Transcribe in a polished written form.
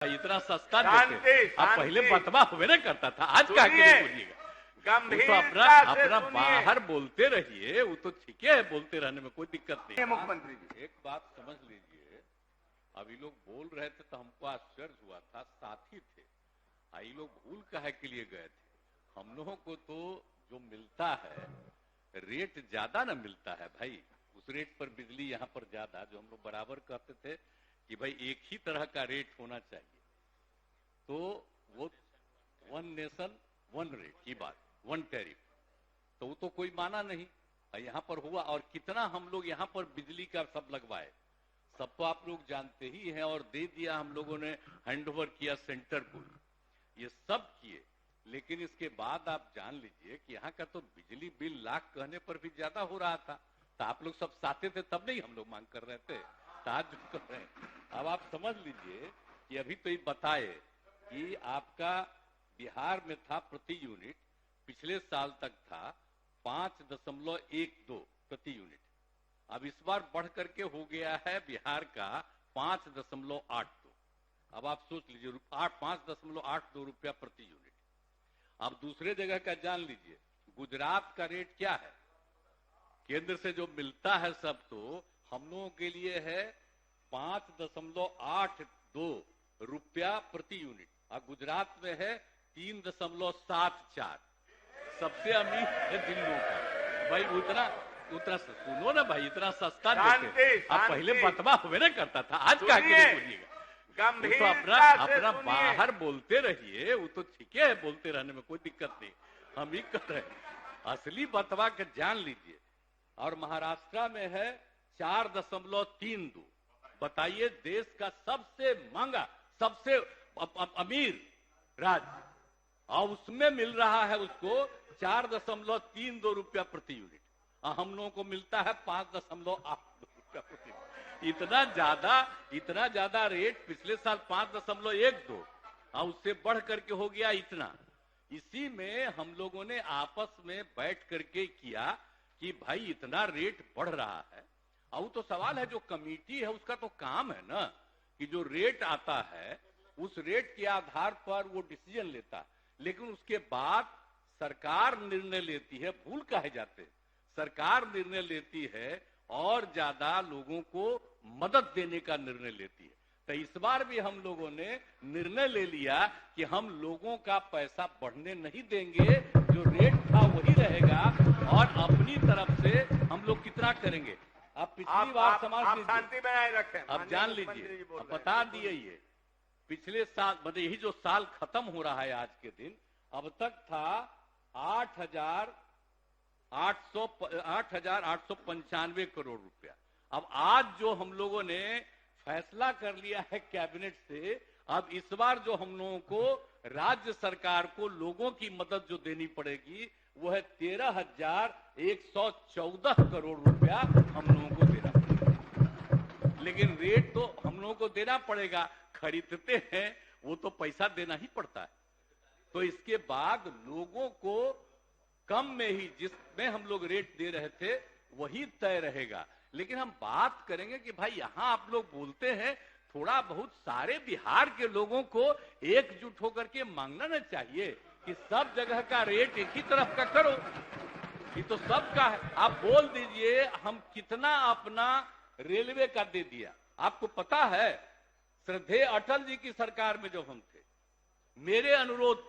इतना सस्ता देते आप पहले बतवा हुए ना करता था, आज का बोलिएगा। तो अपना बाहर बोलते रहिए, वो तो ठीक है, बोलते रहने में कोई दिक्कत नहीं। मुख्यमंत्री जी एक बात समझ लीजिए, अभी लोग बोल रहे थे तो हमको आश्चर्य हुआ था, साथी थे, आई लोग भूल काहे के लिए गए थे। हम लोगों को तो जो मिलता है रेट ज्यादा ना मिलता है भाई, उस रेट पर बिजली यहाँ पर ज्यादा, जो हम लोग बराबर कहते थे कि भाई एक ही तरह का रेट होना चाहिए, तो वो वन नेशन वन रेट की बात, वन टैरिफ, तो वो तो कोई माना नहीं। यहाँ पर हुआ, और कितना हम लोग यहाँ पर बिजली का सब लगवाए, सब तो आप लोग जानते ही हैं, और दे दिया हम लोगों ने, हैंड ओवर किया सेंटर को, ये सब किए। लेकिन इसके बाद आप जान लीजिए कि यहाँ का तो बिजली बिल लाख कहने पर भी ज्यादा हो रहा था, तो आप लोग सब साथे थे तब नहीं हम लोग मांग कर रहे थे, आज कर रहे हैं। अब आप समझ लीजिए कि अभी तो ये बताए कि आपका बिहार में था प्रति यूनिट, पिछले साल तक था 5.12 प्रति यूनिट, अब इस बार बढ़ करके हो गया है बिहार का 5.82। अब आप सोच लीजिए 5.82 रुपया प्रति यूनिट। अब दूसरे जगह का जान लीजिए, गुजरात का रेट क्या है, केंद्र से जो मिलता है सब, तो हम लोगों के लिए है 5.82 रुपया प्रति यूनिट, और गुजरात में है 3.74। सबसे अमीर है दिल्ली का भाई, उतना सुनो ना भाई, इतना सस्ता देते आप पहले बतवा हुए ना करता था, आज का बोलिएगा। तो अपना बाहर बोलते रहिए, वो तो ठीक है, बोलते रहने में कोई दिक्कत नहीं, हम ही कर रहे हैं। असली बतवा के जान लीजिए। और महाराष्ट्र में है 4.32। बताइए, देश का सबसे महंगा, सबसे अमीर राज्य, और उसमें मिल रहा है उसको 4.32 रुपया प्रति यूनिट, और हम लोगों को मिलता है 5.82 रुपया प्रति यूनिट। इतना ज्यादा रेट, पिछले साल 5.12, और उससे बढ़ करके हो गया इतना। इसी में हम लोगों ने आपस में बैठ करके किया कि भाई इतना रेट बढ़ रहा है, और वो तो सवाल है, जो कमेटी है उसका तो काम है ना कि जो रेट आता है उस रेट के आधार पर वो डिसीजन लेता है, लेकिन उसके बाद सरकार निर्णय लेती है। भूल काहे जाते हैं, सरकार निर्णय लेती है और ज्यादा लोगों को मदद देने का निर्णय लेती है। तो इस बार भी हम लोगों ने निर्णय ले लिया कि हम लोगों का पैसा बढ़ने नहीं देंगे, जो रेट था वही रहेगा, और अपनी तरफ से हम लोग कितना करेंगे। आप पिछली बार समझ लीजिए, शांति बनाए रखें, अब जान लीजिए, अब बता दिए, ये पिछले साल, मतलब यही जो साल खत्म हो रहा है आज के दिन, अब तक था 8,895 करोड़ रुपया। अब आज जो हम लोगों ने फैसला कर लिया है कैबिनेट से, अब इस बार जो हम लोगों को राज्य सरकार को लोगों की मदद जो देनी पड़ेगी, वो है 13,114 करोड़ रुपया हम लोगों को देना पड़ेगा। लेकिन रेट तो हम लोगों को देना पड़ेगा, खरीदते हैं वो तो पैसा देना ही पड़ता है। तो इसके बाद लोगों को कम में ही, जिसमें हम लोग रेट दे रहे थे वही तय रहेगा। लेकिन हम बात करेंगे कि भाई यहाँ आप लोग बोलते हैं, थोड़ा बहुत सारे बिहार के लोगों को एकजुट होकर के मांगना ना चाहिए कि सब जगह का रेट एक ही तरफ का करो, ये तो सबका है। आप बोल दीजिए हम कितना अपना रेलवे का दे दिया। आपको पता है, श्रद्धेय अटल जी की सरकार में जब हम थे, मेरे अनुरोध